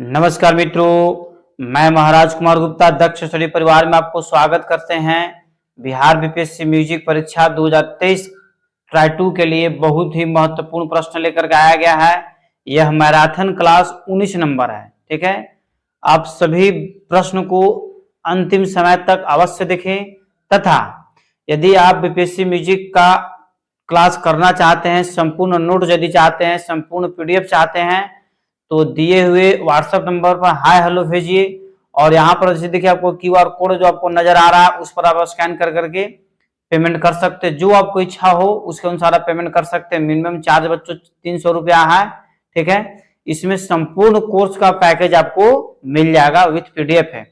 नमस्कार मित्रों, मैं महाराज कुमार गुप्ता दक्ष स्टडी परिवार में आपको स्वागत करते हैं। बिहार बीपीएससी म्यूजिक परीक्षा 2023 ट्राई 2 के लिए बहुत ही महत्वपूर्ण प्रश्न लेकर के आया गया है। यह मैराथन क्लास 19 नंबर है। ठीक है, आप सभी प्रश्न को अंतिम समय तक अवश्य देखें तथा यदि आप बीपीएससी म्यूजिक का क्लास करना चाहते हैं, संपूर्ण नोट यदि चाहते हैं, संपूर्ण पीडीएफ चाहते हैं तो दिए हुए व्हाट्सएप नंबर पर हाय हेलो भेजिए और यहाँ पर जैसे देखिए आपको क्यूआर कोड जो आपको नजर आ रहा है उस पर आप स्कैन कर करके पेमेंट कर सकते हैं। जो आपको इच्छा हो उसके अनुसार आप पेमेंट कर सकते हैं। मिनिमम चार्ज बच्चों 300 रुपया है। ठीक है, इसमें संपूर्ण कोर्स का पैकेज आपको मिल जाएगा विथ पीडीएफ है।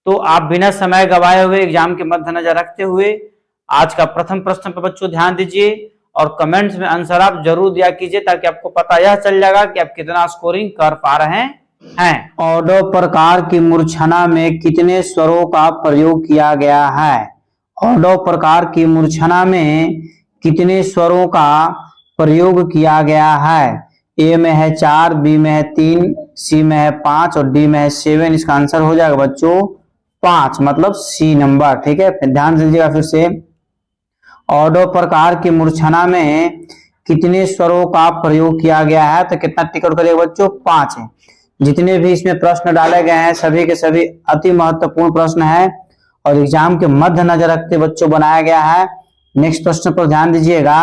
तो आप बिना समय गवाए हुए एग्जाम के मद्देनजर रखते हुए आज का प्रथम प्रश्न पर बच्चों ध्यान दीजिए और कमेंट्स में आंसर आप जरूर दिया कीजिए ताकि आपको पता यह चल जाएगा कि आप कितना स्कोरिंग कर पा रहे हैं। ऑडो प्रकार की मूर्छना में कितने स्वरों का प्रयोग किया गया है? ऑडो प्रकार की मूर्छना में कितने स्वरों का प्रयोग किया गया है? ए में है 4, बी में है 3, सी में है 5 और डी में है 7। इसका आंसर हो जाएगा बच्चों 5, मतलब सी नंबर। ठीक है, ध्यान दीजिएगा फिर से। ऑडो प्रकार की मूर्छना में कितने स्वरों का प्रयोग किया गया है? तो कितना टिकट करेगा बच्चों? 5 है। जितने भी इसमें प्रश्न डाले गए हैं सभी के सभी अति महत्वपूर्ण प्रश्न है और एग्जाम के मद्देनजर रखते बच्चों बनाया गया है। नेक्स्ट प्रश्न पर ध्यान दीजिएगा।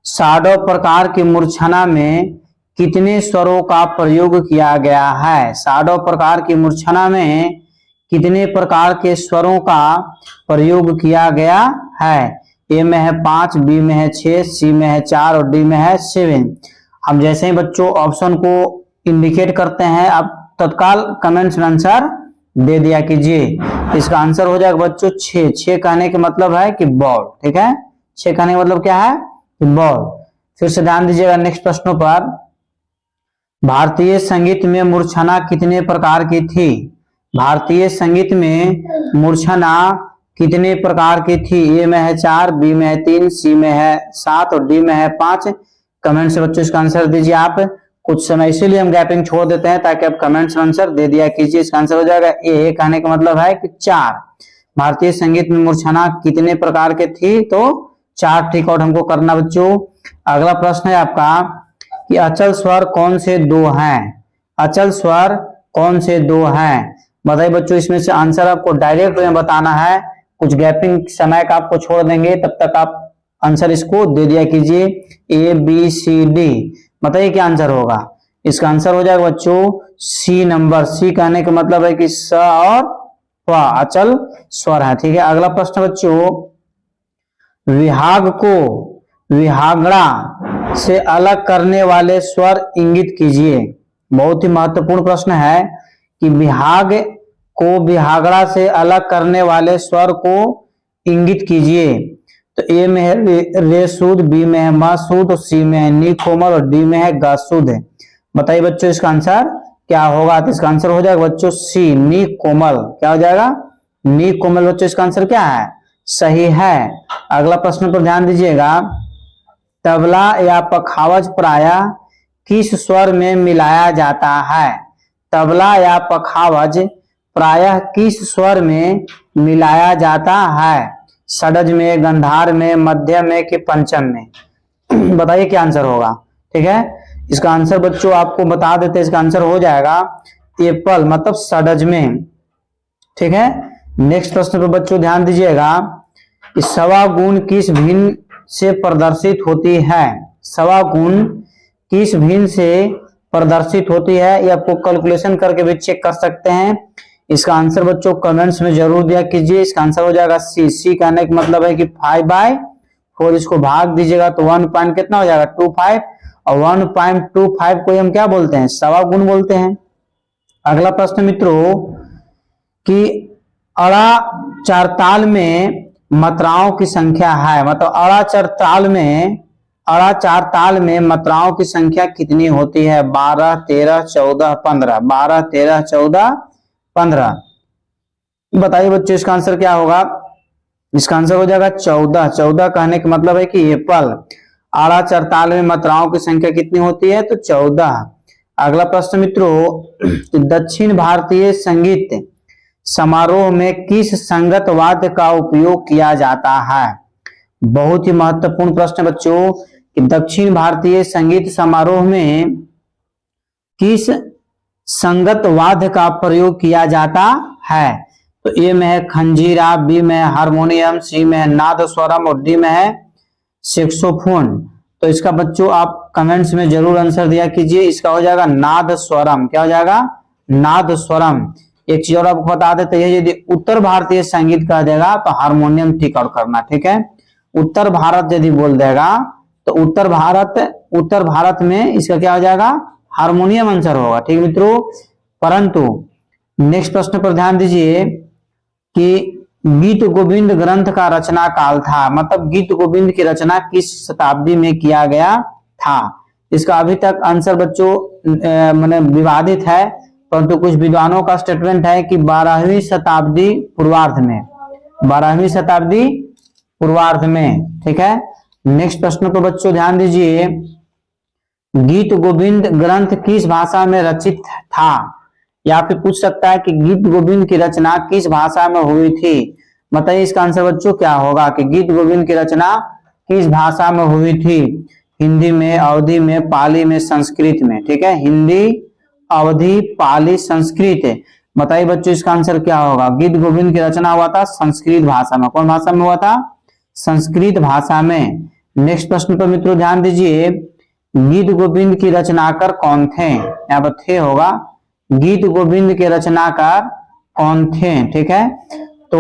साडो प्रकार की मूर्छना में कितने स्वरों का प्रयोग किया गया है? साडो प्रकार की मूर्छना में कितने प्रकार के स्वरों का प्रयोग किया गया है? ए में है 5, बी में है 6, सी में है 4 और डी में है 7। हम जैसे ही बच्चों ऑप्शन को इंडिकेट करते हैं आप तत्काल कमेंट्स में आंसर दे दिया कीजिए। इसका आंसर हो जाएगा बच्चों 6। 6 कहने के मतलब है कि बॉल। ठीक है, 6 कहने का मतलब क्या है? कि बॉल। फिर से ध्यान दीजिएगा नेक्स्ट प्रश्नों पर। भारतीय संगीत में मूर्छना कितने प्रकार की थी? भारतीय संगीत में मूर्छना कितने प्रकार की थी? ए में है 4, बी में है 3, सी में है 7 और डी में है 5। कमेंट से बच्चों इसका आंसर दीजिए आप। कुछ समय इसीलिए हम गैपिंग छोड़ देते हैं ताकि आप कमेंट्स में आंसर दे दिया कीजिए। इसका आंसर हो जाएगा ए। कहने का मतलब है कि 4। भारतीय संगीत में मूर्छना कितने प्रकार के थी? तो 4 ठीक आउट हमको करना बच्चों। अगला प्रश्न है आपका कि अचल स्वर कौन से 2 हैं? अचल स्वर कौन से 2 हैं? बताइए बच्चों, इसमें से आंसर आपको डायरेक्ट में बताना है। कुछ गैपिंग समय का आपको छोड़ देंगे, तब तक आप आंसर इसको दे दिया कीजिए। ए बी सी डी, बताइए क्या आंसर होगा? इसका आंसर हो जाएगा बच्चों सी नंबर। सी कहने का मतलब है कि स और व अचल स्वर है। ठीक है, अगला प्रश्न बच्चों, विभाग को विभागड़ा से अलग करने वाले स्वर इंगित कीजिए। बहुत ही महत्वपूर्ण प्रश्न है कि विभाग को विभागड़ा से अलग करने वाले स्वर को इंगित कीजिए। तो ए में है रे शुद्ध, बी में है म शुद्ध, सी में है नी कोमल और डी में है ग शुद्ध है। बताइए बच्चों इसका आंसर क्या होगा? तो इसका आंसर हो जाएगा बच्चों सी नी कोमल। क्या हो जाएगा? नी कोमल। बच्चों इसका आंसर क्या है? सही है। अगला प्रश्न पर ध्यान दीजिएगा। तबला या पखावज प्रायः किस स्वर में मिलाया जाता है? तबला या पखावज प्रायः किस स्वर में मिलाया जाता है? षड्ज में, गंधार में, मध्यम में कि पंचम में? बताइए क्या आंसर होगा? ठीक है, इसका आंसर बच्चों आपको बता देते हैं। इसका आंसर हो जाएगा एप्पल, मतलब षड्ज में। ठीक है, नेक्स्ट प्रश्न पर बच्चों ध्यान दीजिएगा कि सवा गुण किस भिन्न से प्रदर्शित होती है? सवा गुण किस भिन्न से प्रदर्शित होती है? ये आपको कैलकुलेशन करके भी चेक कर सकते हैं। इसका आंसर बच्चों कमेंट्स में जरूर दिया कीजिए। इसका आंसर हो जाएगा सी। सी कहने का मतलब है कि 5/4। इसको भाग दीजिएगा तो 1 पॉइंट कितना हो जाएगा? 25 और 1.25 को हम क्या बोलते हैं? सवा गुण बोलते हैं। अगला प्रश्न मित्रों कि अड़ा चार में मात्राओं की संख्या है, मतलब अड़ा चार ताल में मात्राओं की संख्या कितनी होती है? 12, 13, 14, 15। 12, 13, 14, 15। बताइए बच्चों इसका आंसर क्या होगा? इसका आंसर हो जाएगा 14। 14 कहने का मतलब है कि एप्पल। आड़ा चार ताल में मात्राओं की संख्या कितनी होती है? तो 14। अगला प्रश्न मित्रों, दक्षिण भारतीय संगीत समारोह में किस संगत वाद्य का उपयोग किया जाता है? बहुत ही महत्वपूर्ण प्रश्न बच्चों कि दक्षिण भारतीय संगीत समारोह में किस संगत वाद्य का प्रयोग किया जाता है? तो ए में है खंजीरा, बी में है हारमोनियम, सी में है नादस्वरम और डी में है सैक्सोफोन। तो इसका बच्चों आप कमेंट्स में जरूर आंसर दिया कीजिए। इसका हो जाएगा नादस्वरम। क्या हो जाएगा? नादस्वरम। एक चीज और आपको बता देते हैं, यदि उत्तर भारतीय संगीत कह देगा तो हारमोनियम टिक आउट करना, ठीक है। उत्तर भारत यदि बोल देगा तो उत्तर भारत में इसका क्या हो जाएगा? हारमोनियम आंसर होगा, ठीक है मित्रों। परंतु नेक्स्ट प्रश्न पर ध्यान दीजिए कि गीत गोविंद ग्रंथ का रचना काल था, मतलब गीत गोविंद की रचना किस शताब्दी में किया गया था? इसका अभी तक आंसर बच्चों माने विवादित है, परंतु कुछ विद्वानों का स्टेटमेंट है कि 12वीं शताब्दी पूर्वार्ध में, 12वीं शताब्दी पूर्वार्ध में, ठीक है। नेक्स्ट प्रश्न पर बच्चों ध्यान दीजिए, गीत गोविंद ग्रंथ किस भाषा में रचित था? या फिर पूछ सकता है कि गीत गोविंद की रचना किस भाषा में हुई थी? बताइए इसका आंसर बच्चों क्या होगा कि गीत गोविंद की रचना किस भाषा में हुई थी? हिंदी में, अवधी में, पाली में, संस्कृत में, ठीक है। हिंदी, अवधी, पाली, संस्कृत। बताइए बच्चों इसका आंसर क्या होगा? गीत गोविंद की रचना हुआ था संस्कृत भाषा में। कौन भाषा में हुआ था? संस्कृत भाषा में। नेक्स्ट प्रश्न पर मित्रों ध्यान दीजिए, गीत गोविंद की रचनाकार कौन थे? यहाँ पर थे होगा, गीत गोविंद के रचनाकार कौन थे, ठीक है। तो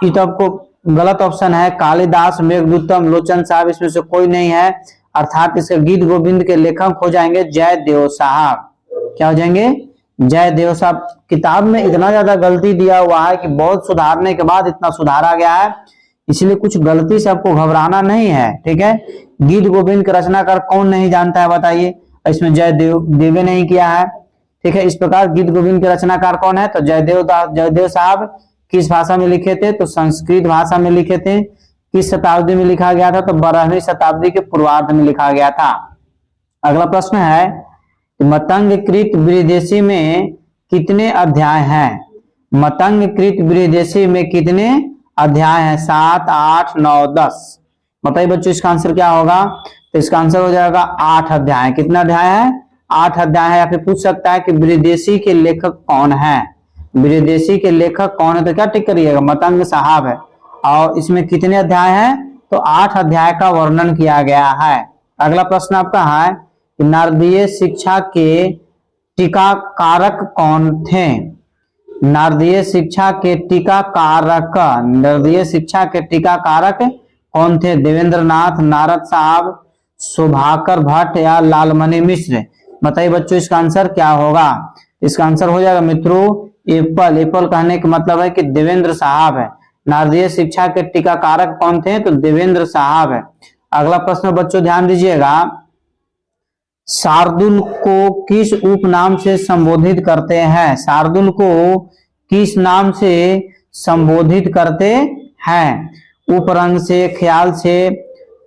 ये तो आपको गलत ऑप्शन है, कालिदास, मेघदूतम, लोचन साहब, इसमें से कोई नहीं है। अर्थात इसके गीत गोविंद के लेखक हो जाएंगे जयदेव साहब। क्या हो जाएंगे? जयदेव साहब। किताब में इतना ज्यादा गलती दिया हुआ है कि बहुत सुधारने के बाद इतना सुधारा गया है, इसलिए कुछ गलती से आपको घबराना नहीं है, ठीक है। गीत गोविंद के रचनाकार कौन नहीं जानता है बताइए? इसमें जयदेव नहीं किया है, ठीक है। इस प्रकार गीत गोविंद के रचनाकार कौन है? तो जयदेव साहब। किस भाषा में लिखे थे? तो संस्कृत भाषा में लिखे थे। किस शताब्दी में लिखा गया था? तो 12वीं शताब्दी के पूर्वार्ध में लिखा गया था। अगला प्रश्न है, मतंगकृत बृहदेशी में कितने अध्याय हैं? मतंगकृत बृहदेशी में कितने अध्याय हैं? 7, 8, 9, 10। बताइए बच्चों इसका आंसर क्या होगा? तो इसका आंसर हो जाएगा 8 अध्याय। कितना अध्याय है? 8 अध्याय है। या फिर पूछ सकता है कि बृहदेशी के लेखक कौन है? बृहदेशी के लेखक कौन है? तो क्या टिक करिएगा? मतंग साहब है। और इसमें कितने अध्याय हैं? तो 8 अध्याय का वर्णन किया गया है। अगला प्रश्न आपका है कि नारदीय शिक्षा के टीकाकारक कौन थे? नारदीय शिक्षा के टीकाकारक, नारदीय शिक्षा के टीकाकारक कौन थे? देवेंद्रनाथ, नारद साहब, शोभाकर भट्ट या लालमणि मिश्र। बताइए बच्चों इसका आंसर क्या होगा? इसका आंसर हो जाएगा मित्रों एप्पल। एप्पल कहने का मतलब है कि देवेंद्र साहब है। नारदीय शिक्षा के टीकाकारक कौन थे? तो देवेंद्र साहब है। अगला प्रश्न बच्चों ध्यान दीजिएगा, शार्दुल को किस उपनाम से संबोधित करते हैं? शार्दुल को किस नाम से संबोधित करते हैं? उपरंग से, ख्याल से,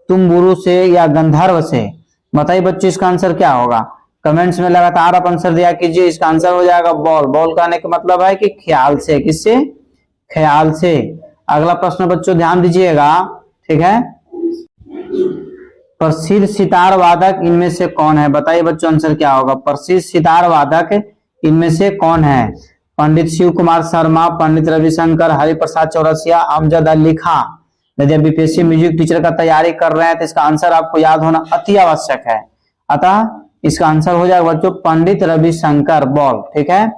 तुम्बुरु से या गंधर्व से? बताइए बच्चों इसका आंसर क्या होगा? कमेंट्स में लगातार आप आंसर दिया कीजिए। इसका आंसर हो जाएगा बॉल। बॉल कहने का मतलब है कि ख्याल से। किससे? ख्याल से। अगला प्रश्न बच्चों ध्यान दीजिएगा, ठीक है। प्रसिद्ध सितार वादक इनमें से कौन है? बताइए बच्चों आंसर क्या होगा? प्रसिद्ध सितार वादक इनमें से कौन है? पंडित शिव कुमार शर्मा, पंडित रविशंकर, हरिप्रसाद चौरसिया, अमजद अली खां। यदि आप बीपीएससी म्यूजिक टीचर का तैयारी कर रहे हैं तो इसका आंसर आपको याद होना अति आवश्यक है। अतः इसका आंसर हो जाएगा बच्चों पंडित रविशंकर। बॉल, ठीक है।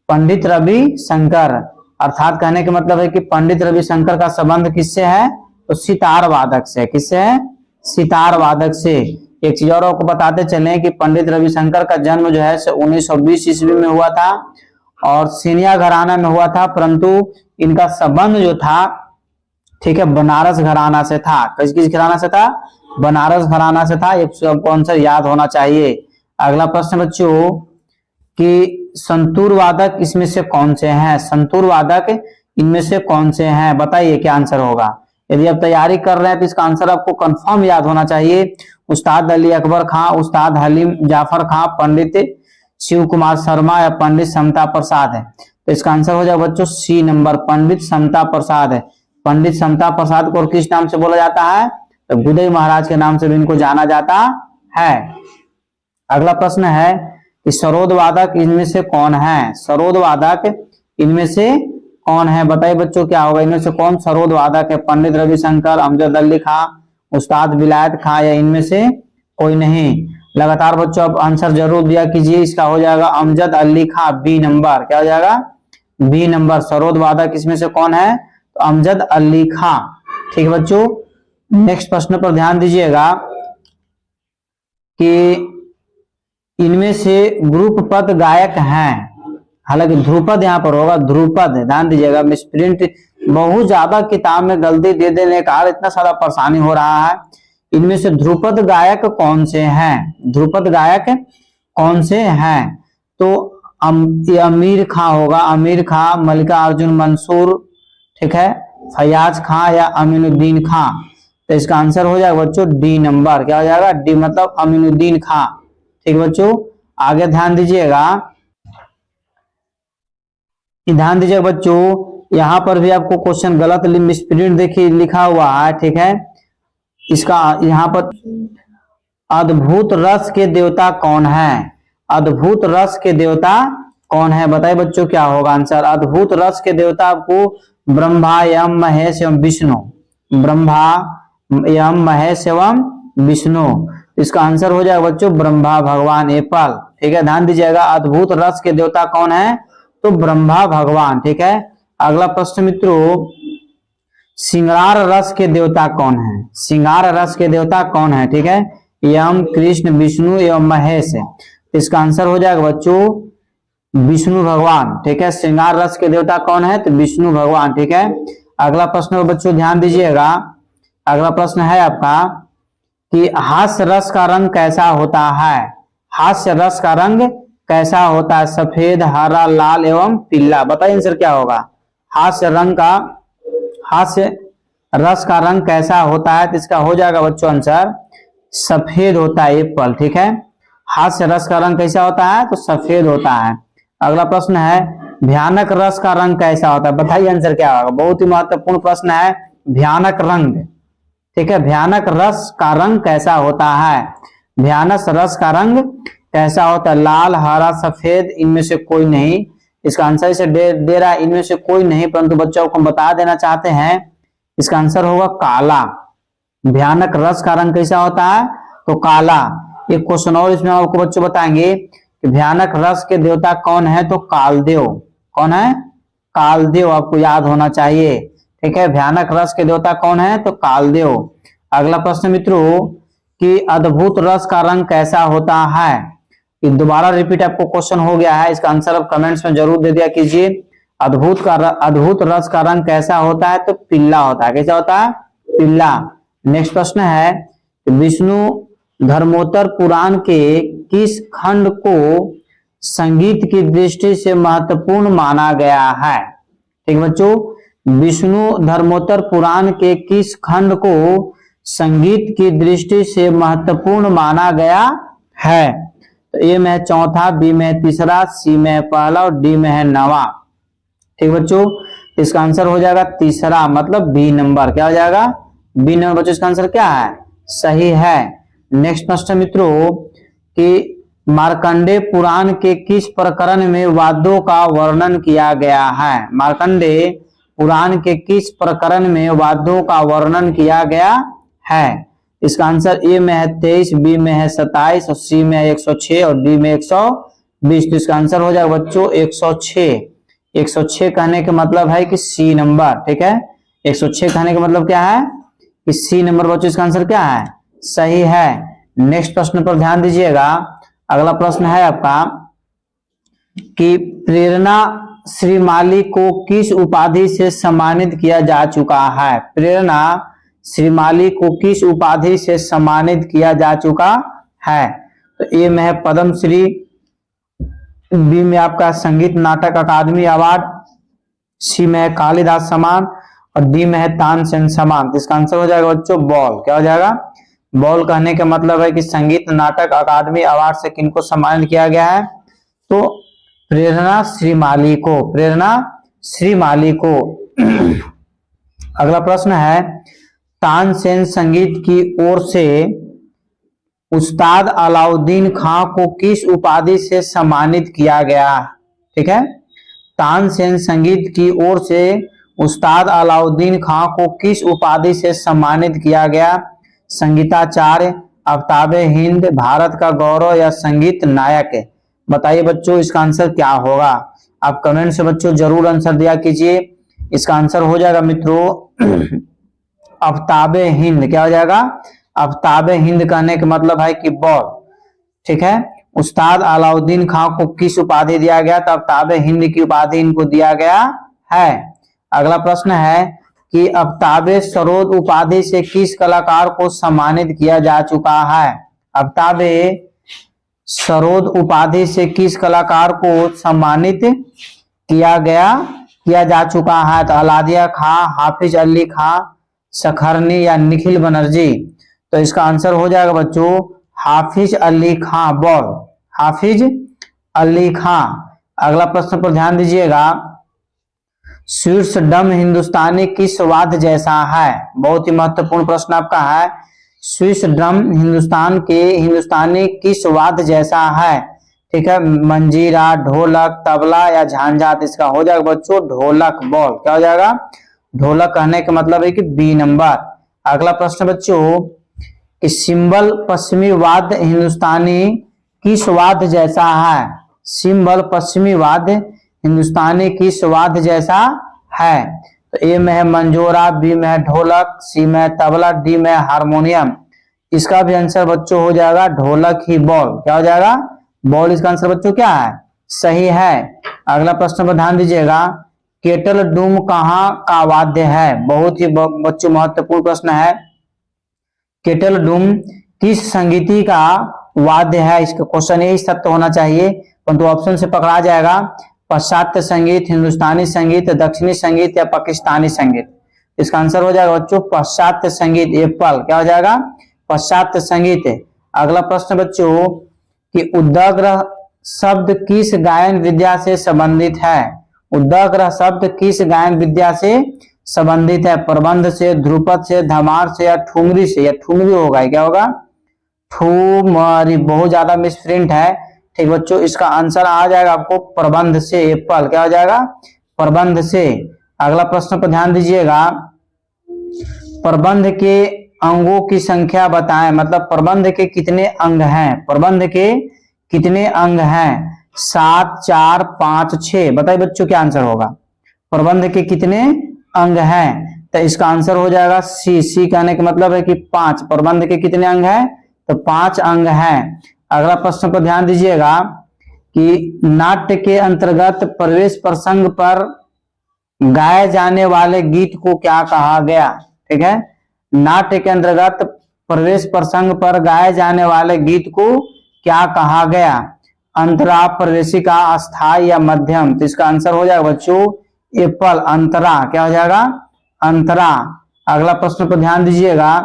पंडित रविशंकर अर्थात कहने का मतलब है कि पंडित रविशंकर का संबंध किससे है? तो सितार वादक से। किससे है? सितार वादक से। एक चीज और आपको बताते चले कि पंडित रविशंकर का जन्म जो है 1920 ईस्वी में हुआ था और सिनिया घराना में हुआ था, परंतु इनका संबंध जो था, ठीक है, बनारस घराना से था। किस किस घराना से था? बनारस घराना से था। एक आपको आंसर याद होना चाहिए। अगला प्रश्न बच्चों कि संतूर वादक इसमें से कौन से हैं? संतूर वादक इनमें से कौन से हैं? बताइए क्या आंसर होगा? यदि आप तैयारी कर रहे हैं तो इसका आंसर आपको कंफर्म याद होना चाहिए। उस्ताद अली अकबर खां, उस्ताद हलीम जाफर खां, पंडित शिव कुमार शर्मा या पंडित समता प्रसाद है। तो इसका आंसर हो जाएगा बच्चों सी नंबर, पंडित समता प्रसाद है। पंडित समता प्रसाद को और किस नाम से बोला जाता है? तो गुदई महाराज के नाम से भी इनको जाना जाता है। अगला प्रश्न है कि सरोद वादक इनमें से कौन है? सरोद वादक इनमें से कौन है? बताइए बच्चों क्या होगा, इनमें से कौन सरोद वादक है? पंडित रविशंकर, अमजद अली खां, उस्ताद विलायत खां या इनमें से कोई नहीं? लगातार बच्चों आप आंसर जरूर दिया कीजिए। इसका हो जाएगा अमजद अली खां, बी नंबर। क्या हो जाएगा? B number. सरोद वादक इसमें से कौन है? तो अमजद अली खां। ठीक है बच्चों, नेक्स्ट प्रश्न पर ध्यान दीजिएगा कि इनमें से ग्रुप पद गायक हैं। हालांकि ध्रुपद यहाँ पर होगा, ध्रुपद। ध्यान दीजिएगा, मिसप्रिंट बहुत ज्यादा किताब में गलती दे देने का इतना सारा परेशानी हो रहा है। इनमें से ध्रुपद गायक कौन से हैं? ध्रुपद गायक कौन से हैं? तो अमीर खां होगा, अमीर खां, मल्लिका अर्जुन मंसूर, ठीक है, फयाज खां या अमीनुद्दीन खां। तो इसका आंसर हो जाएगा बच्चों डी नंबर। क्या हो जाएगा? डी मतलब अमीनुद्दीन खां। ठीक है बच्चों, आगे ध्यान दीजिएगा। ध्यान दीजिएगा बच्चों, यहाँ पर भी आपको क्वेश्चन गलत मिसप्रिंट देखिए लिखा हुआ है। ठीक है, इसका यहाँ पर अद्भुत रस के देवता कौन है? अद्भुत रस के देवता कौन है? बताइए बच्चों क्या होगा आंसर? अद्भुत रस के देवता आपको ब्रह्मा, यम, महेश एवं विष्णु। ब्रह्मा, यम, महेश एवं विष्णु। इसका आंसर हो जाएगा बच्चों ब्रह्मा भगवान, एप्पल। ठीक है, ध्यान दीजिएगा, अद्भुत रस के देवता कौन है? तो ब्रह्मा भगवान। ठीक है, अगला प्रश्न मित्रों, श्रृंगार रस के देवता कौन है? श्रृंगार रस के देवता कौन है? ठीक है, यम, कृष्ण, विष्णु एवं महेश। इसका आंसर हो जाएगा बच्चों विष्णु भगवान। ठीक है, श्रृंगार रस के देवता कौन है? तो विष्णु भगवान। ठीक है, अगला प्रश्न बच्चों ध्यान दीजिएगा। अगला प्रश्न है आपका कि हास्य रस का रंग कैसा होता है? हास्य रस का रंग कैसा होता है? सफेद, हरा, लाल एवं पीला। बताइए आंसर क्या होगा? हास्य रस का रंग कैसा होता है? तो इसका हो जाएगा बच्चों आंसर सफेद होता है, एप्पल। ठीक है, हास्य रस का रंग कैसा होता है? तो सफेद होता है। अगला प्रश्न है भयानक रस का रंग कैसा होता है? बताइए आंसर क्या होगा? बहुत ही महत्वपूर्ण प्रश्न है, भयानक रंग। ठीक है, भयानक रस का रंग कैसा होता है? भयानक रस का रंग कैसा होता है? लाल, हरा, सफेद, इनमें से कोई नहीं। इसका आंसर इसे दे रहा है इनमें से कोई नहीं, परंतु बच्चों को हम बता देना चाहते हैं इसका आंसर होगा काला। भयानक रस का रंग कैसा होता है? तो काला। एक क्वेश्चन और इसमें आपको बच्चों बताएंगे कि भयानक रस के देवता कौन है? तो कालदेव। कौन है? कालदेव, आपको याद होना चाहिए। ठीक है, भयानक रस के देवता कौन है? तो कालदेव। अगला प्रश्न मित्रों कि अद्भुत रस का रंग कैसा होता है? दोबारा रिपीट आपको क्वेश्चन हो गया है, इसका आंसर आप कमेंट्स में जरूर दे दिया कीजिए। अद्भुत रस का रंग कैसा होता है? तो पीला होता है। कैसा होता है? पीला। नेक्स्ट प्रश्न है विष्णु धर्मोत्तर पुराण के किस खंड को संगीत की दृष्टि से महत्वपूर्ण माना गया है? ठीक बच्चों, विष्णु धर्मोत्तर पुराण के किस खंड को संगीत की दृष्टि से महत्वपूर्ण माना गया है? तो ए में है चौथा, बी में है तीसरा, सी में है पहला और डी में है नवा। ठीक बच्चों, इसका आंसर हो जाएगा तीसरा, मतलब बी नंबर। क्या हो जाएगा? B number. बच्चों इसका आंसर क्या है? सही है। नेक्स्ट प्रश्न मित्रों कि मार्कंडे पुराण के किस प्रकरण में वाद्यों का वर्णन किया गया है? मार्कंडे पुराण के किस प्रकरण में वाद्यों का वर्णन किया गया है? इसका आंसर ए में है 23, बी में है 27 और सी में है 106 और डी में 120। तो इसका आंसर हो जाएगा बच्चों 106। 106 कहने का मतलब है कि सी नंबर। ठीक है, 106 कहने का मतलब क्या है? कि सी नंबर। बच्चों इसका आंसर क्या है? सही है। नेक्स्ट प्रश्न पर ध्यान दीजिएगा। अगला प्रश्न है आपका कि प्रेरणा श्रीमाली को किस उपाधि से सम्मानित किया जा चुका है? प्रेरणा श्रीमाली को किस उपाधि से सम्मानित किया जा चुका है? तो ए में है पद्मश्री, बी में आपका संगीत नाटक अकादमी अवार्ड, सी में है कालिदास सम्मान और डी में है तानसेन सम्मान। तो इसका आंसर हो जाएगा बच्चों बॉल। क्या हो जाएगा? बॉल कहने का मतलब है कि संगीत नाटक अकादमी अवार्ड से किनको सम्मानित किया गया है? तो प्रेरणा श्रीमाली को, प्रेरणा श्रीमाली को। अगला प्रश्न है, तानसेन संगीत की ओर से उस्ताद अलाउद्दीन खां को किस उपाधि से सम्मानित किया गया? ठीक है, तानसेन संगीत की ओर से उस्ताद अलाउद्दीन खां को किस उपाधि से सम्मानित किया गया? संगीताचार्य, आफ्ताबे हिंद, भारत का गौरव या संगीत नायक? बताइए बच्चों इसका आंसर क्या होगा? आप कमेंट से बच्चों जरूर आंसर दिया कीजिए। इसका आंसर हो जाएगा मित्रों आफ्ताबे हिंद। क्या हो जाएगा? आफ्ताबे हिंद कहने का मतलब है कि बॉल। ठीक है, उस्ताद अलाउद्दीन खां को किस उपाधि दिया गया? तो आफ्ताबे हिंद की उपाधि इनको दिया गया है। अगला प्रश्न है कि आफ्ताबे सरोद उपाधि से किस कलाकार को सम्मानित किया जा चुका है? आफ्ताबे सरोद उपाधि से किस कलाकार को सम्मानित किया जा चुका है? तो अलादिया खां, हाफिज अली खां, सखरनी या निखिल बनर्जी? तो इसका आंसर हो जाएगा बच्चों हाफिज अली खां, बॉल, हाफिज अली खां। अगला प्रश्न पर ध्यान दीजिएगा, शीर्ष डम हिंदुस्तानी किस वाद्य जैसा है? बहुत ही महत्वपूर्ण प्रश्न आपका है। स्विस ड्रम हिंदुस्तानी किस वाद्य जैसा है? ठीक है, मंजीरा, ढोलक, तबला या झांझा? इसका हो जाएगा बच्चों ढोलक, बॉल। क्या हो जाएगा? ढोलक कहने का मतलब है कि बी नंबर। अगला प्रश्न बच्चों कि सिंबल पश्चिमी वाद्य हिंदुस्तानी किस वाद्य जैसा है? सिंबल पश्चिमी वाद्य हिंदुस्तानी किस वाद्य जैसा है? तो ए में है मंजोरा, बी में है ढोलक, सी में है तबला, डी में है हारमोनियम? इसका भी आंसर बच्चों हो जाएगा ढोलक ही, बॉल। क्या हो जाएगा? बॉल। इसका आंसर बच्चों क्या है? सही है। अगला प्रश्न पर ध्यान दीजिएगा, केटल डूम कहाँ का वाद्य है? बहुत ही बच्चों महत्वपूर्ण प्रश्न है। केटल डूम किस संगीति का वाद्य है? इसका क्वेश्चन यही सत्य होना चाहिए, परंतु ऑप्शन से पकड़ा जाएगा। पाश्चात्य संगीत, हिंदुस्तानी संगीत, दक्षिणी संगीत या पाकिस्तानी संगीत? इसका आंसर हो जाएगा बच्चों पाश्चात्य संगीत, एप्पल। क्या हो जाएगा? पाश्चात्य संगीत। अगला प्रश्न बच्चों कि उद्ग्रह शब्द किस गायन विद्या से संबंधित है? उद्ग्रह शब्द किस गायन विद्या से संबंधित है? प्रबंध से, ध्रुपद से, धमार से या ठुमरी से? या ठुमरी होगा, क्या होगा? ठुमरी। बहुत ज्यादा मिसप्रिंट है। ठीक बच्चों, इसका आंसर आ जाएगा आपको प्रबंध से, एप्पल। क्या हो जाएगा? प्रबंध से। अगला प्रश्न पर ध्यान दीजिएगा, प्रबंध के अंगों की संख्या बताएं। मतलब प्रबंध के कितने अंग हैं? प्रबंध के कितने अंग हैं? 7, 4, 5, 6? बताइए बच्चों क्या आंसर होगा? प्रबंध के कितने अंग हैं? तो इसका आंसर हो जाएगा सी। सी कहने का मतलब है कि 5। प्रबंध के कितने अंग हैं? तो 5 अंग हैं। अगला प्रश्न पर ध्यान दीजिएगा कि नाट्य के अंतर्गत प्रवेश प्रसंग पर गाए जाने वाले गीत को क्या कहा गया? ठीक है, नाट्य के अंतर्गत प्रवेश प्रसंग पर गाए जाने वाले गीत को क्या कहा गया? अंतरा, प्रवेशिका, अस्थाई या मध्यम? तो इसका आंसर हो जाएगा बच्चों एप्पल, अंतरा। क्या हो जाएगा? अंतरा। अगला प्रश्न पर ध्यान दीजिएगा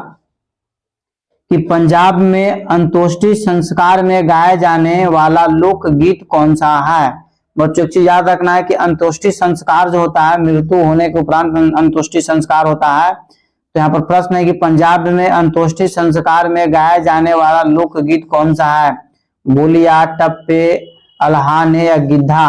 कि पंजाब में अंत्येष्टि संस्कार में गाया जाने वाला लोकगीत कौन सा है? बच्चों एक चीज याद रखना है कि अंत्येष्टि संस्कार जो होता है, मृत्यु होने के उपरांत अंत्येष्टि संस्कार होता है। तो यहाँ पर प्रश्न है कि पंजाब में अंत्येष्टि संस्कार में गाया जाने वाला लोकगीत कौन सा है? बोलिया, टप्पे, अल्हाने या गिद्धा?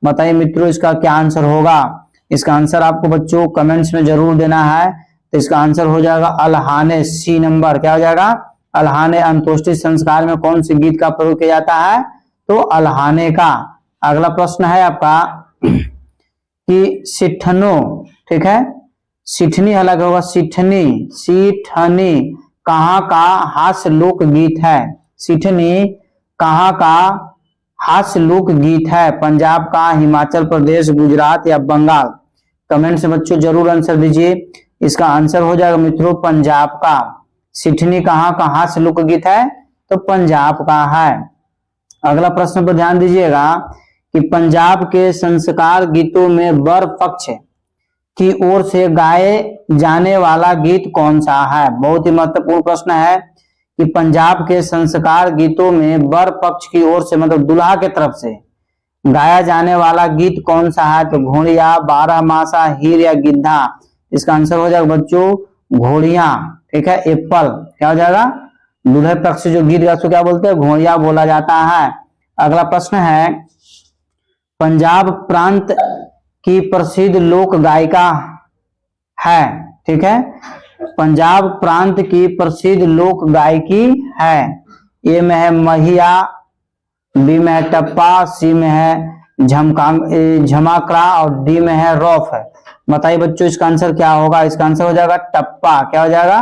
बताइए मित्रों इसका क्या आंसर होगा? इसका आंसर आपको बच्चों कमेंट्स में जरूर देना है। तो इसका आंसर हो जाएगा अल्हाने, सी नंबर। क्या हो जाएगा? अल्हाने। अंत्येष्टि संस्कार में कौन से गीत का प्रयोग किया जाता है? तो अल्हाने का। अगला प्रश्न है आपका कि सिठनो, ठीक है, सिठनी अलग होगा, सिठनी, सिठनी कहाँ का हास्य लोक गीत है? सिठनी कहाँ का हास्य लोक गीत है? पंजाब का, हिमाचल प्रदेश, गुजरात या बंगाल? कमेंट से बच्चों जरूर आंसर दीजिए। इसका आंसर हो जाएगा मित्रों पंजाब का। सिठनी कहाँ का हास्य लोक गीत है? तो पंजाब का है। अगला प्रश्न पर ध्यान दीजिएगा कि पंजाब के संस्कार गीतों में वर पक्ष की ओर से गाए जाने वाला गीत कौन सा है? बहुत ही महत्वपूर्ण प्रश्न है कि पंजाब के संस्कार गीतों में वर पक्ष की ओर से मतलब दुल्हा के तरफ से गाया जाने वाला गीत कौन सा है? तो घोड़िया, बारहमासा, हीर या गिद्धा। इसका आंसर हो जाएगा बच्चों घोड़िया। ठीक है, एप्पल क्या हो जाएगा? दूल्हे पक्ष से जो गीत गा उसको क्या बोलते हैं? घोड़िया बोला जाता है। अगला प्रश्न है, पंजाब प्रांत की प्रसिद्ध लोक गायिका है। ठीक है, पंजाब प्रांत की प्रसिद्ध लोक गायकी है। ए में है महिया, बी में है टप्पा, सी में है झमाकरा और डी में है रौफ है। बताइए बच्चों इसका आंसर क्या होगा? इसका आंसर हो जाएगा टप्पा। क्या हो जाएगा?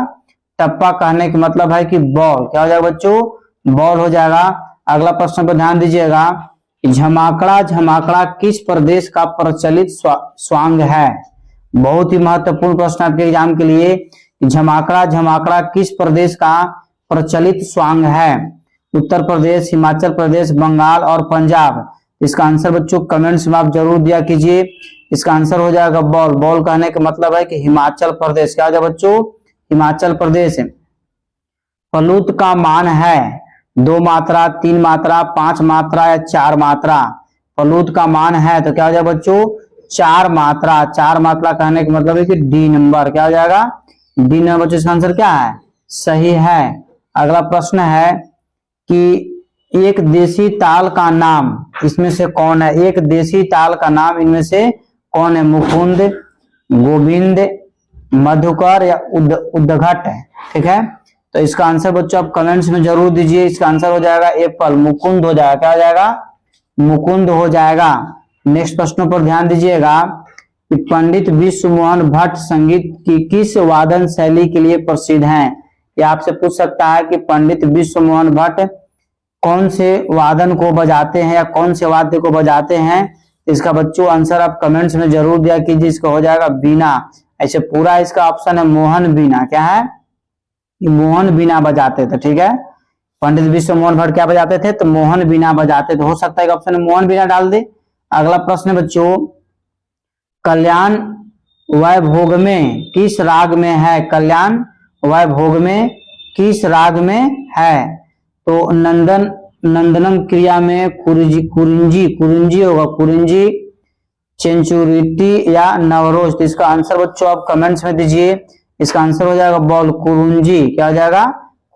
टप्पा कहने का मतलब है कि बॉल। क्या हो जाएगा बच्चों? बॉल हो जाएगा। अगला प्रश्न पर ध्यान दीजिएगा, झमाकड़ा झमाकड़ा किस प्रदेश का प्रचलित स्वांग है? बहुत ही महत्वपूर्ण प्रश्न आपके एग्जाम के लिए। झमाकड़ा झमाकड़ा किस प्रदेश का प्रचलित स्वांग है? उत्तर प्रदेश, हिमाचल प्रदेश, बंगाल और पंजाब। इसका आंसर बच्चों कमेंट्स में आप जरूर दिया कीजिए। इसका आंसर हो जाएगा बॉल। बॉल कहने का मतलब है कि हिमाचल प्रदेश। क्या हो जाएगा बच्चों? हिमाचल प्रदेश। फलूत का मान है 2 मात्रा, 3 मात्रा, 5 मात्रा या 4 मात्रा। फलूत का मान है तो क्या हो जाएगा बच्चों? 4 मात्रा। 4 मात्रा कहने का मतलब है कि डी नंबर। क्या हो जाएगा? D number. बच्चों इसका आंसर क्या है? सही है। अगला प्रश्न है कि एक देसी ताल का नाम इसमें से कौन है? एक देसी ताल का नाम इनमें से कौन है? मुकुंद, गोविंद, मधुकर या उद्घट है। ठीक है, तो इसका आंसर बच्चों आप कमेंट्स में जरूर दीजिए। इसका आंसर हो जाएगा एप्पल, मुकुंद हो जाएगा। क्या हो जाएगा? मुकुंद हो जाएगा। नेक्स्ट प्रश्नों पर ध्यान दीजिएगा कि पंडित विश्व मोहन भट्ट संगीत की किस वादन शैली के लिए प्रसिद्ध हैं? यह आपसे पूछ सकता है कि पंडित विश्व मोहन भट्ट कौन से वादन को बजाते हैं या कौन से वाद्य को बजाते हैं? इसका बच्चों आंसर आप कमेंट्स में जरूर दिया कीजिए। इसका हो जाएगा बीना। ऐसे पूरा इसका ऑप्शन है मोहन बीना। क्या है? मोहन बीना बजाते थे। ठीक है, पंडित विश्व मोहन भट्ट क्या बजाते थे? तो मोहन बीना बजाते थे। हो सकता है ऑप्शन में मोहन बीना डाल दे। अगला प्रश्न बच्चों, कल्याण वैभोग में किस राग में है? कल्याण वैभोग में किस राग में है? तो नंदनम क्रिया में कुरिंजी होगा, कुरिंजी, चेंचुरिटी या नवरोज। तो इसका आंसर बच्चों आप कमेंट्स में दीजिए। इसका आंसर हो जाएगा बॉल, कुरुंजी। क्या हो जाएगा?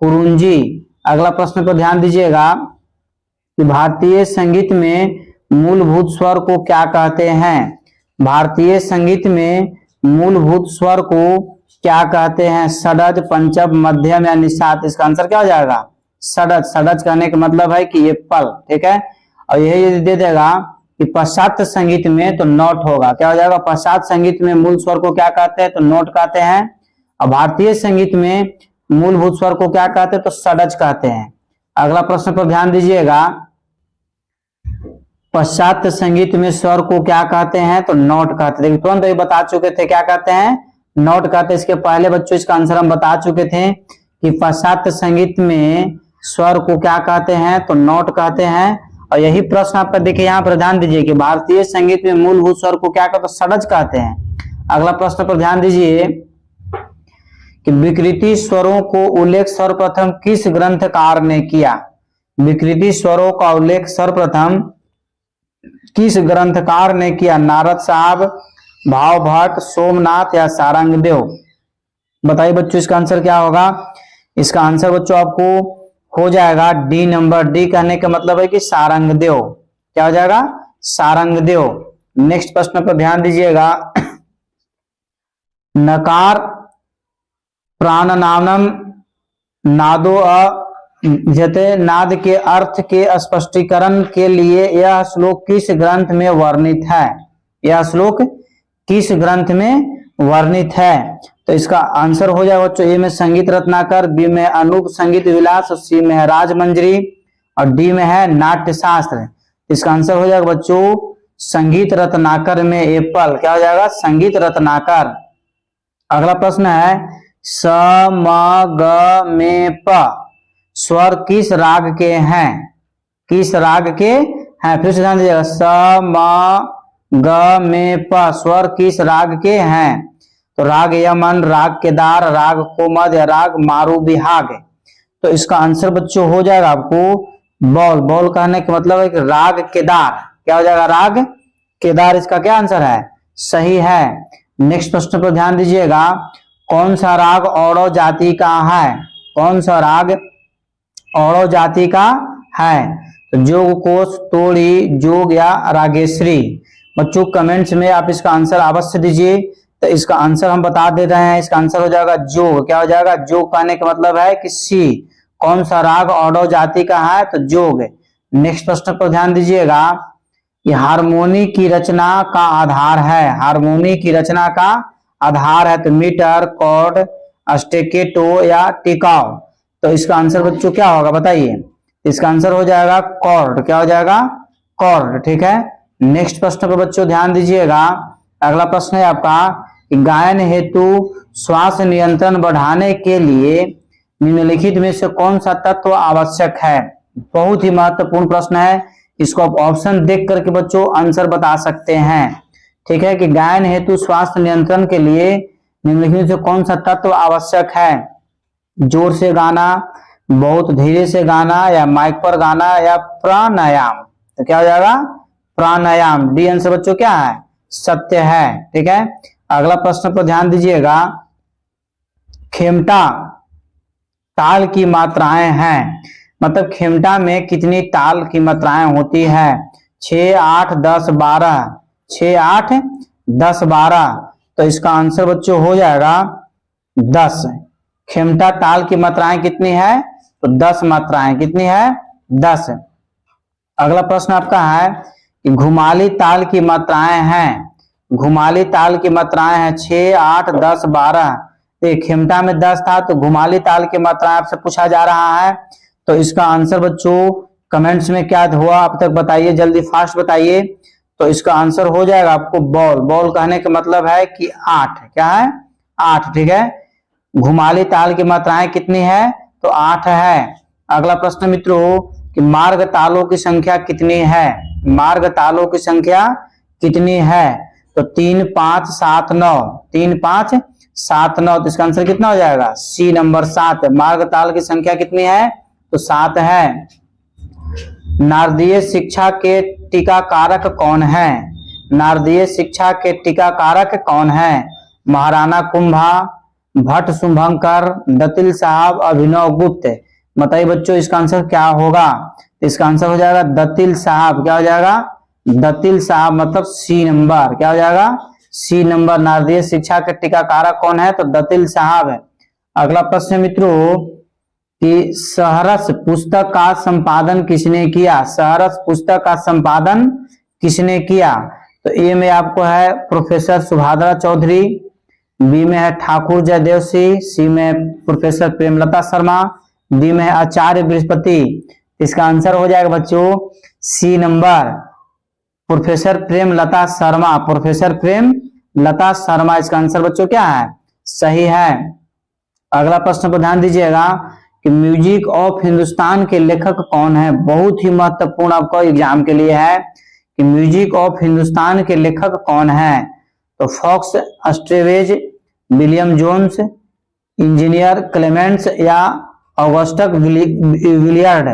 कुरुंजी। अगला प्रश्न पर ध्यान दीजिएगा कि भारतीय संगीत में मूलभूत स्वर को क्या कहते हैं? भारतीय संगीत में मूलभूत स्वर को क्या कहते हैं? षडज, पंचम, मध्यम या निषाद। इसका आंसर क्या हो जाएगा? षडज। षडज कहने का मतलब है कि एप्पल। ठीक है, और यही यदि दे देगा कि पाश्चात्य संगीत में तो नोट होगा। क्या हो जाएगा? पाश्चात्य संगीत में मूल स्वर को क्या कहते हैं? तो नोट कहते हैं। और भारतीय संगीत में मूलभूत स्वर को क्या कहते हैं? तो षडज कहते हैं। अगला प्रश्न पर ध्यान दीजिएगा, पाश्चात्य संगीत में स्वर को क्या कहते हैं? तो नोट कहते हैं। तुरंत अभी बता चुके थे क्या कहते हैं? नोट कहते हैं। इसके पहले बच्चों इसका आंसर हम बता चुके थे कि पाश्चात्य संगीत में स्वर को क्या कहते हैं? तो नोट कहते हैं। और यही प्रश्न आपका देखिए यहाँ पर ध्यान दीजिए कि भारतीय संगीत में मूलभूत स्वर को क्या कहते हैं? षडज कहते हैं। अगला प्रश्न पर ध्यान दीजिए कि विकृति स्वरों को उल्लेख सर्वप्रथम किस ग्रंथकार ने किया? विकृति स्वरों का उल्लेख सर्वप्रथम किस ग्रंथकार ने किया? नारद साहब, भाव भट्ट, सोमनाथ या सारंगदेव। बताइए बच्चों इसका आंसर क्या होगा? इसका आंसर बच्चों आपको हो जाएगा डी नंबर। डी कहने का मतलब है कि सारंगदेव। क्या हो जाएगा? सारंगदेव। नेक्स्ट प्रश्न पर ध्यान दीजिएगा, नकार प्राणनानम नादो जते नाद के अर्थ के स्पष्टीकरण के लिए यह श्लोक किस ग्रंथ में वर्णित है? यह श्लोक किस ग्रंथ में वर्णित है? तो इसका आंसर हो जाएगा बच्चों ए में संगीत रत्नाकर, बी में अनूप संगीत विलास, सी में है राजमंजरी और डी में है नाट्य शास्त्र। इसका आंसर हो जाएगा बच्चों संगीत रत्नाकर में एप्पल। क्या हो जाएगा? संगीत रत्नाकर। अगला प्रश्न है, स म ग में प स्वर किस राग के हैं? किस राग के हैं? फिर से ध्यान दीजिएगा, स म ग में प स्वर किस राग के हैं? तो राग यमन, राग केदार, राग कोमद या राग मारू बिहाग। तो इसका आंसर बच्चों हो जाएगा आपको बॉल। बॉल कहने का मतलब है कि राग केदार। क्या हो जाएगा, राग केदार इसका क्या आंसर है, सही है। नेक्स्ट प्रश्न पर ध्यान दीजिएगा, कौन सा राग औरव जाति का है, कौन सा राग औरव जाति का है, तो जोग कोश, तोड़ी, जोग या रागेश्वरी। बच्चों कमेंट्स में आप इसका आंसर अवश्य दीजिए। तो इसका आंसर हम बता दे रहे हैं, इसका आंसर हो जाएगा जोग। क्या हो जाएगा, जोग कहने का मतलब है कि सी। कौन सा राग औरव जाति का है, तो जोग। नेक्स्ट प्रश्न पर ध्यान दीजिएगा, ये हारमोनी की रचना का आधार है, हारमोनी की रचना का आधार है, तो मीटर, कॉर्ड, स्टेकेटो या टिकाव। तो इसका आंसर बच्चों क्या होगा बताइए, इसका आंसर हो जाएगा कॉर्ड। क्या हो जाएगा, कॉर्ड, ठीक है। नेक्स्ट प्रश्न पर बच्चों ध्यान दीजिएगा, अगला प्रश्न है आपका, गायन हेतु श्वास नियंत्रण बढ़ाने के लिए निम्नलिखित में से कौन सा तत्व आवश्यक है। बहुत ही महत्वपूर्ण प्रश्न है, इसको आप ऑप्शन देख करके बच्चों आंसर बता सकते हैं, ठीक है। कि गायन हेतु श्वास नियंत्रण के लिए निम्नलिखित में से कौन सा तत्व आवश्यक है, जोर से गाना, बहुत धीरे से गाना, या माइक पर गाना, या प्राणायाम। तो क्या हो जाएगा, प्राणायाम। डी आंसर बच्चों क्या है, सत्य है, ठीक है। अगला प्रश्न पर ध्यान दीजिएगा, खेमटा ताल की मात्राएं हैं, मतलब खेमटा में कितनी ताल की मात्राएं होती है, 6, 8, 10, 12, 6, 8, 10, 12। तो इसका आंसर बच्चों हो जाएगा 10। खेमटा ताल की मात्राएं कितनी है, तो 10 मात्राएं, कितनी है, 10। अगला प्रश्न आपका है कि घुमाली ताल की मात्राएं हैं, घुमाली ताल की मात्राएं हैं 6, 8, 10, 12। खेमटा में 10 था, तो घुमाली ताल की मात्राएं आपसे पूछा जा रहा है। तो इसका आंसर बच्चों कमेंट्स में क्या हुआ अब तक बताइए, जल्दी फास्ट बताइए। तो इसका आंसर हो जाएगा आपको बॉल। बॉल कहने का मतलब है कि 8, क्या है, 8, ठीक है। घुमाली ताल की मात्राएं कितनी है, तो 8 है। अगला प्रश्न मित्रों कि मार्ग तालों की संख्या कितनी है, मार्ग तालों की संख्या कितनी है, तो 3, 5, 7, 9, 3, 5, 7, 9। तो इसका आंसर कितना हो जाएगा, सी नंबर 7। मार्ग ताल की संख्या कितनी है, तो 7 है। नारदीय शिक्षा के टीकाकारक कौन है, नारदीय शिक्षा के टीकाकारक कौन है, महाराणा कुंभा, भट्ट शुभंकर, दतिल साहब, अभिनव गुप्त। बताइए बच्चों इसका आंसर क्या होगा, इसका आंसर हो जाएगा दतिल साहब। क्या हो जाएगा, दतिल साहब, मतलब सी नंबर। क्या हो जाएगा, सी नंबर। नारदीय शिक्षा के टीकाकारक कौन है, तो दतिल साहब है। अगला प्रश्न मित्रों कि सहरस पुस्तक का संपादन किसने किया, सहरस पुस्तक का संपादन किसने किया। तो ए में आपको है प्रोफेसर सुभाद्रा चौधरी, बी में है ठाकुर जयदेव सिंह, सी में प्रोफेसर प्रेमलता शर्मा, डी में है आचार्य बृहस्पति। इसका आंसर हो जाएगा बच्चों C number, professor Premlata Sharma, professor Premlata Sharma. इसका आंसर बच्चों क्या है, सही है। अगला प्रश्न पर ध्यान दीजिएगा कि म्यूजिक ऑफ हिंदुस्तान के लेखक कौन है। बहुत ही महत्वपूर्ण आपको एग्जाम के लिए है कि म्यूजिक ऑफ हिंदुस्तान के लेखक कौन है। तो Fox Strangways, William Jones, engineer Clements या ऑगस्टस विलियर्ड।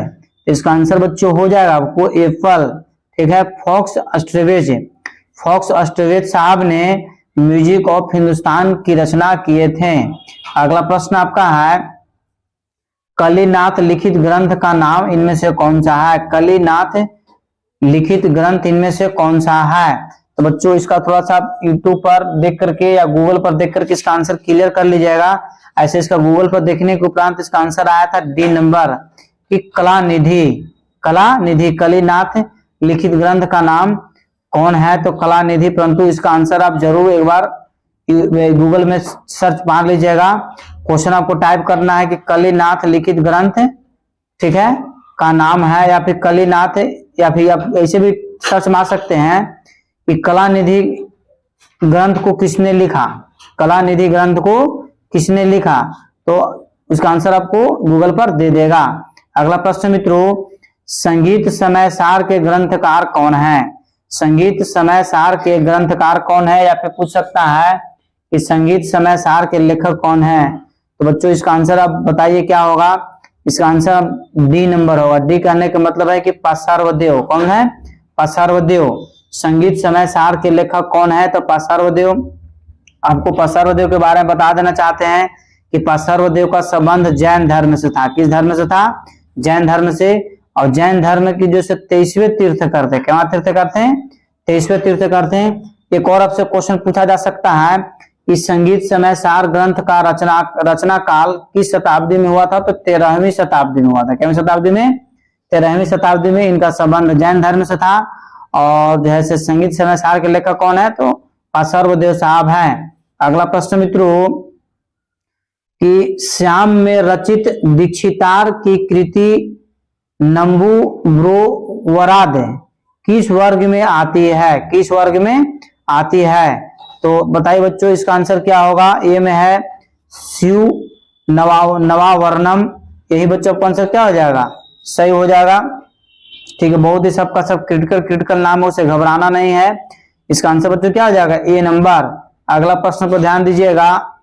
इसका आंसर बच्चों हो जाएगा आपको एप्पल, ठीक है, फॉक्स स्ट्रेवेज। फॉक्स स्ट्रेवेज साहब ने म्यूजिक ऑफ हिंदुस्तान की रचना किए थे। अगला प्रश्न आपका है कलिनाथ लिखित ग्रंथ का नाम इनमें से कौन सा है, कलिनाथ लिखित ग्रंथ इनमें से कौन सा है। तो बच्चों इसका थोड़ा सा यूट्यूब पर देख करके या गूगल पर देख करके इसका आंसर क्लियर कर लीजिएगा। ऐसे इसका गूगल पर देखने के उपरांत इसका आंसर आया था डी नंबर कि कलानिधि, कलानिधि। कलिनाथ लिखित ग्रंथ का नाम कौन है, तो कलानिधि। परंतु इसका आंसर आप जरूर एक बार गूगल में सर्च मार लीजिएगा। क्वेश्चन आपको टाइप करना है कि कलिनाथ लिखित ग्रंथ, ठीक है, का नाम है, या फिर कलिनाथ, या फिर आप ऐसे भी सर्च मार सकते हैं कि कलानिधि ग्रंथ को किसने लिखा, कलानिधि ग्रंथ को किसने लिखा। तो इसका आंसर आपको गूगल पर दे देगा। अगला प्रश्न मित्रों संगीत समय सार के ग्रंथकार कौन है, संगीत समय सार के ग्रंथकार कौन है, या फिर पूछ सकता है कि संगीत समय सार के लेखक कौन है। तो बच्चों इसका आंसर आप बताइए क्या होगा। इसका आंसर डी नंबर होगा। डी कहने का मतलब है कि पार्श्वदेव। कौन है, पसर्वदेव। संगीत समय सार के लेखक कौन है? तो पसर्वदेव। आपको पसर्वदेव के बारे में बता देना चाहते हैं कि पसर्वदेव का संबंध जैन धर्म से था। किस धर्म से था? जैन धर्म से। और जैन धर्म की जो 23वें तीर्थ करते हैं, क्या तीर्थ करते हैं? 23वें तीर्थ करते हैं। एक और आपसे क्वेश्चन पूछा जा सकता है कि संगीत समय सार ग्रंथ का रचना काल किस शताब्दी में हुआ था? तो 13वीं शताब्दी में हुआ था। कितवीं शताब्दी में? 13वीं शताब्दी में इनका संबंध जैन धर्म से था। और जैसे संगीत समय सार के लेखक कौन है? तो पसर्वदेव साहब हैं। अगला प्रश्न मित्रों कि श्याम में रचित दीक्षितार की कृति नंबूव्रोवराद किस वर्ग में आती है? किस वर्ग में आती है? तो बताइए बच्चों, इसका आंसर क्या होगा? ए में है शिव नवावर्णम। यही बच्चों का आंसर क्या हो जाएगा? सही हो जाएगा। ठीक है, बहुत ही सबका सब क्रिटिकल नाम है, उसे घबराना नहीं है। इसका आंसर बच्चों क्या हो जाएगा? ए नंबर। अगला प्रश्न पर ध्यान दीजिएगा।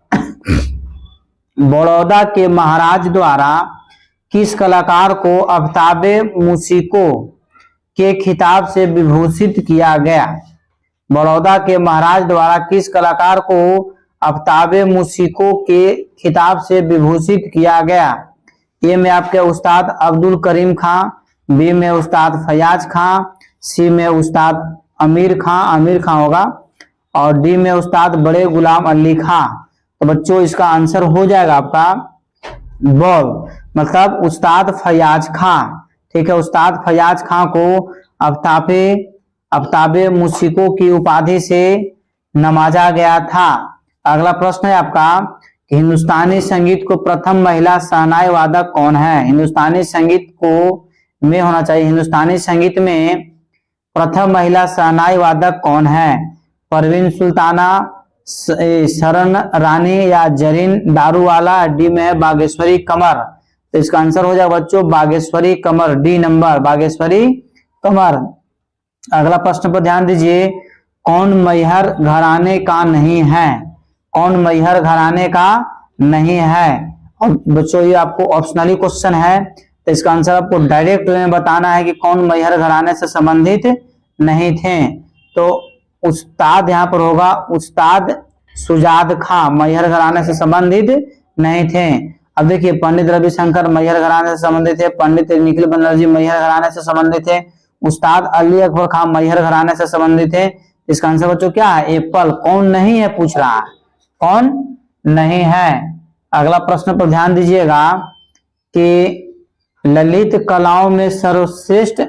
बड़ौदा के महाराज द्वारा किस कलाकार को आफ्ताबे मूसिको के खिताब से विभूषित किया गया? बड़ौदा के महाराज द्वारा किस कलाकार को आफ्ताबे मूसिको के खिताब से विभूषित किया गया? ए में आपके उस्ताद अब्दुल करीम खां, बी में उस्ताद फयाज खां, सी में उस्ताद अमीर खां होगा, और डी में उस्ताद बड़े गुलाम अली खां। तो बच्चों इसका आंसर हो जाएगा आपका बॉल, मतलब उस्ताद फयाज खां। ठीक है, उस्ताद फयाज खां को आफ्ताबे मूसिको की उपाधि से नवाजा गया था। अगला प्रश्न है आपका कि हिंदुस्तानी संगीत को प्रथम महिला शहनाई वादक कौन है? हिंदुस्तानी संगीत को में होना चाहिए, हिंदुस्तानी संगीत में प्रथम महिला शहनाई वादक कौन है? परवीन सुल्ताना, शरण रानी या जरीन दारूवाला? डी में है बागेश्वरी कमर। तो इसका आंसर हो जाएगा बच्चों बागेश्वरी कमर, डी नंबर, बागेश्वरी कमर। अगला प्रश्न पर ध्यान दीजिए। कौन मैहर घराने का नहीं है? कौन मैहर घराने का नहीं है? और बच्चों ये आपको ऑप्शनली क्वेश्चन है, तो इसका आंसर आपको डायरेक्ट में बताना है कि कौन मैहर घराने से संबंधित नहीं थे। तो उस्ताद यहाँ पर होगा उस्ताद सुजाद खां, मैहर घराने से संबंधित नहीं थे। अब देखिए, पंडित रविशंकर मैहर घराने से संबंधित थे, पंडित निखिल बनर्जी मैहर घराने से संबंधित थे, उस्ताद अली अकबर खां मैहर घराने से संबंधित थे। इसका आंसर बच्चों क्या है? एप्पल। कौन नहीं है पूछ रहा है, कौन नहीं है। अगला प्रश्न पर ध्यान दीजिएगा कि ललित कलाओं में सर्वश्रेष्ठ,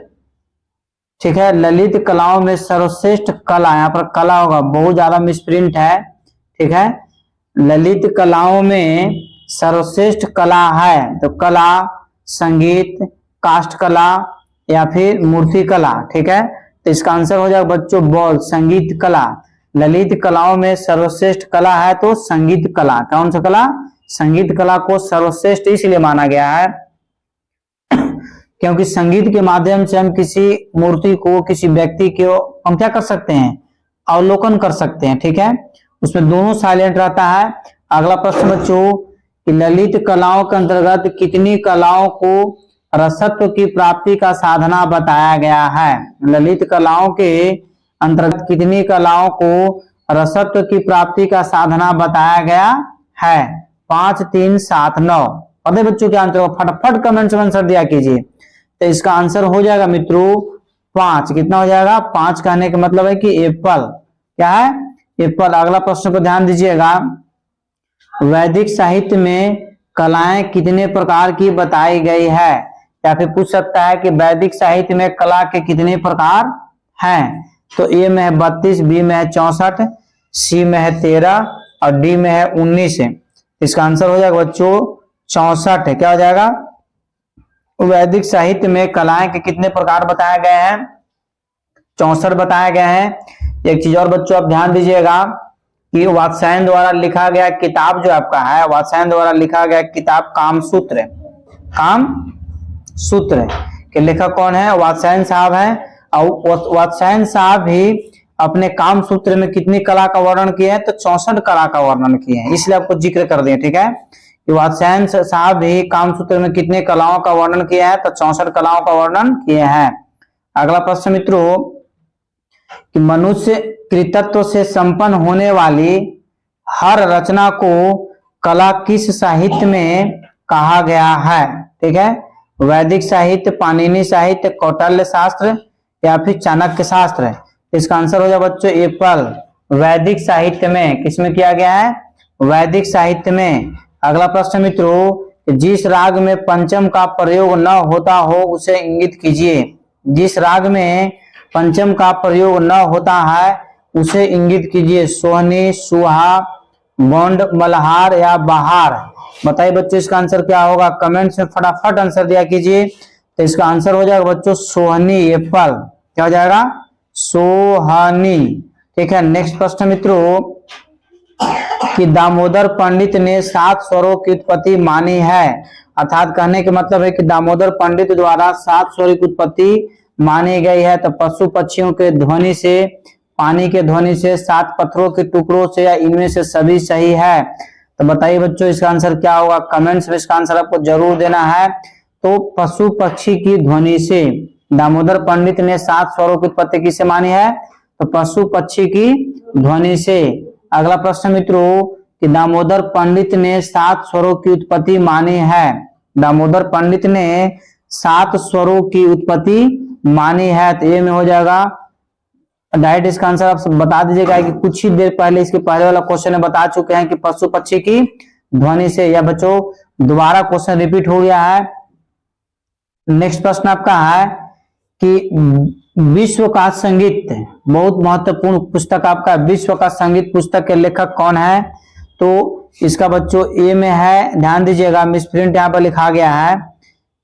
ठीक है, ललित कलाओं में सर्वश्रेष्ठ कला, यहाँ पर कला होगा, बहुत ज्यादा मिसप्रिंट है। ठीक है, ललित कलाओं में सर्वश्रेष्ठ कला है तो कला, संगीत, काष्ठ कला या फिर मूर्ति कला। ठीक है, तो इसका आंसर हो जाएगा बच्चों बॉल, संगीत कला। ललित कलाओं में सर्वश्रेष्ठ कला है तो संगीत कला। कौन सा कला? संगीत कला को सर्वश्रेष्ठ इसलिए माना गया है क्योंकि संगीत के माध्यम से हम किसी मूर्ति को, किसी व्यक्ति को हम क्या कर सकते हैं? अवलोकन कर सकते हैं। ठीक है, उसमें दोनों साइलेंट रहता है। अगला प्रश्न बच्चों कि ललित कलाओं के अंतर्गत कितनी कलाओं को रसत्व की प्राप्ति का साधना बताया गया है? ललित कलाओं के अंतर्गत कितनी कलाओं को रसत्व की प्राप्ति का साधना बताया गया है? 5, 3, 7, 9। पता है बच्चों क्या आंसर? फटाफट कमेंट में आंसर दिया कीजिए। तो इसका आंसर हो जाएगा मित्रों 5। कितना हो जाएगा? 5 कहने का मतलब है कि एप्पल। क्या है? एप्पल। अगला प्रश्न को ध्यान दीजिएगा। वैदिक साहित्य में कलाएं कितने प्रकार की बताई गई है? या फिर पूछ सकता है कि वैदिक साहित्य में कला के कितने प्रकार हैं? तो ए में है 32, बी में है 64, सी में है 13 और डी में है 19 है। इसका आंसर हो जाएगा बच्चों 64 है। क्या हो जाएगा? वैदिक साहित्य में कलाएं के कितने प्रकार बताए गए हैं? 64 बताए गए हैं। एक चीज और बच्चों आप ध्यान दीजिएगा कि वात्स्यायन द्वारा लिखा गया किताब जो आपका है, वात्स्यायन द्वारा लिखा गया किताब कामसूत्र, कामसूत्र के लेखक कौन है? वात्स्यायन साहब हैं। और वात्स्यायन साहब भी अपने कामसूत्र में कितनी कला का वर्णन किए हैं? तो 64 कला का वर्णन किए हैं, इसलिए आपको जिक्र कर दिए। ठीक है, वात्स्यायन साहब भी कामसूत्र में कितने कलाओं का वर्णन किया है? तो 64 कलाओं का वर्णन किए हैं। अगला प्रश्न मित्रों कि मनुष्य कृतत्व से संपन्न होने वाली हर रचना को कला किस साहित्य में कहा गया है? ठीक है, वैदिक साहित्य, पाणिनि साहित्य, कौटिल्य शास्त्र या फिर चाणक्य शास्त्र। इसका आंसर हो जाएगा बच्चों एप्पल, वैदिक साहित्य में। किसमें किया गया है? वैदिक साहित्य में। अगला प्रश्न मित्रों, जिस राग में पंचम का प्रयोग न होता हो उसे इंगित कीजिए। जिस राग में पंचम का प्रयोग न होता है उसे इंगित कीजिए। सोहनी, सुहा, गोंड, मल्हार या बहार। बताइए बच्चों इसका आंसर क्या होगा? कमेंट्स में फटाफट आंसर दिया कीजिए। तो इसका आंसर हो जाएगा बच्चों सोहनी, एप्पल। क्या हो जाएगा? सोहनी। ठीक है, नेक्स्ट प्रश्न मित्रों कि दामोदर पंडित ने 7 स्वरों की उत्पत्ति मानी है। अर्थात कहने के मतलब है कि दामोदर पंडित द्वारा 7 स्वरों की उत्पत्ति मानी गई है। तो पशु पक्षियों के ध्वनि से, पानी के ध्वनि से, 7 पत्थरों के टुकड़ों से, या इनमें से सभी सही है। तो बताइए बच्चों इसका आंसर क्या होगा? कमेंट्स में इसका आंसर आपको जरूर देना है। तो पशु पक्षी की ध्वनि से। दामोदर पंडित ने 7 स्वरों की उत्पत्ति किससे मानी है? तो पशु पक्षी की ध्वनि से। अगला प्रश्न मित्रों कि दामोदर पंडित ने 7 स्वरों की उत्पत्ति मानी है। दामोदर पंडित ने 7 स्वरों की उत्पत्ति मानी है। तो ये में हो जाएगा डायरेक्ट इसका आंसर आप बता दीजिएगा कि कुछ ही देर पहले इसके पहले वाला क्वेश्चन में बता चुके हैं कि पशु पक्षी की ध्वनि से। या बच्चों दोबारा क्वेश्चन रिपीट हो गया है। नेक्स्ट प्रश्न आपका है कि विश्व का संगीत, बहुत महत्वपूर्ण पुस्तक आपका विश्व का संगीत पुस्तक के लेखक कौन है? तो इसका बच्चों ए में है, ध्यान दीजिएगा, मिसप्रिंट यहाँ पर लिखा गया है।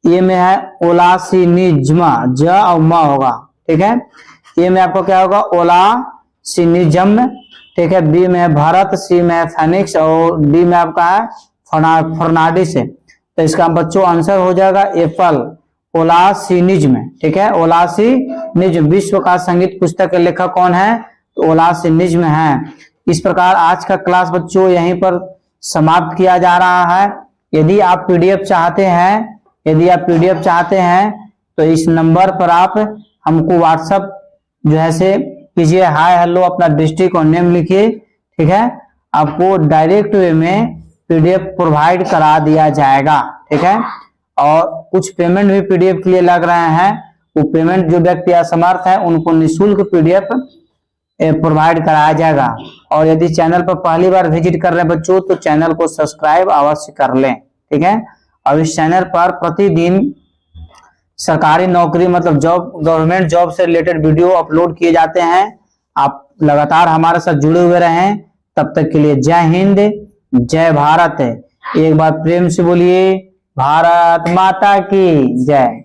ए में है ओलासिनिज्म, ज और म होगा। ठीक है, ए में आपको क्या होगा? ओलासिनिज्म। ठीक है, बी में है भारत, सी में है फेनिक्स और डी में आपका है फर्नांडिस। तो इसका बच्चों आंसर हो जाएगा एप्पल, ओलासिनिज्म। ठीक है, ओलासिनिज्म विश्व का संगीत पुस्तक के लेखक कौन है? तो ओलासिनिज्म है। इस प्रकार आज का क्लास बच्चों यहीं पर समाप्त किया जा रहा है। यदि आप पीडीएफ चाहते हैं तो इस नंबर पर आप हमको व्हाट्सएप जो है से कीजिए, हाय हेलो अपना डिस्ट्रिक्ट और नेम लिखिए। ठीक है, आपको डायरेक्ट वे में पीडीएफ प्रोवाइड करा दिया जाएगा। ठीक है, और कुछ पेमेंट भी पीडीएफ के लिए लग रहे हैं। वो पेमेंट जो व्यक्ति असमर्थ है उनको निःशुल्क पीडीएफ प्रोवाइड कराया जाएगा। और यदि चैनल पर पहली बार विजिट कर रहे हैं बच्चों तो चैनल को सब्सक्राइब अवश्य कर लें। ठीक है, और इस चैनल पर प्रतिदिन सरकारी नौकरी मतलब जॉब, गवर्नमेंट जॉब से रिलेटेड वीडियो अपलोड किए जाते हैं। आप लगातार हमारे साथ जुड़े हुए रहें। तब तक के लिए जय हिंद, जय भारत। एक बार प्रेम से बोलिए भारत माता की जय।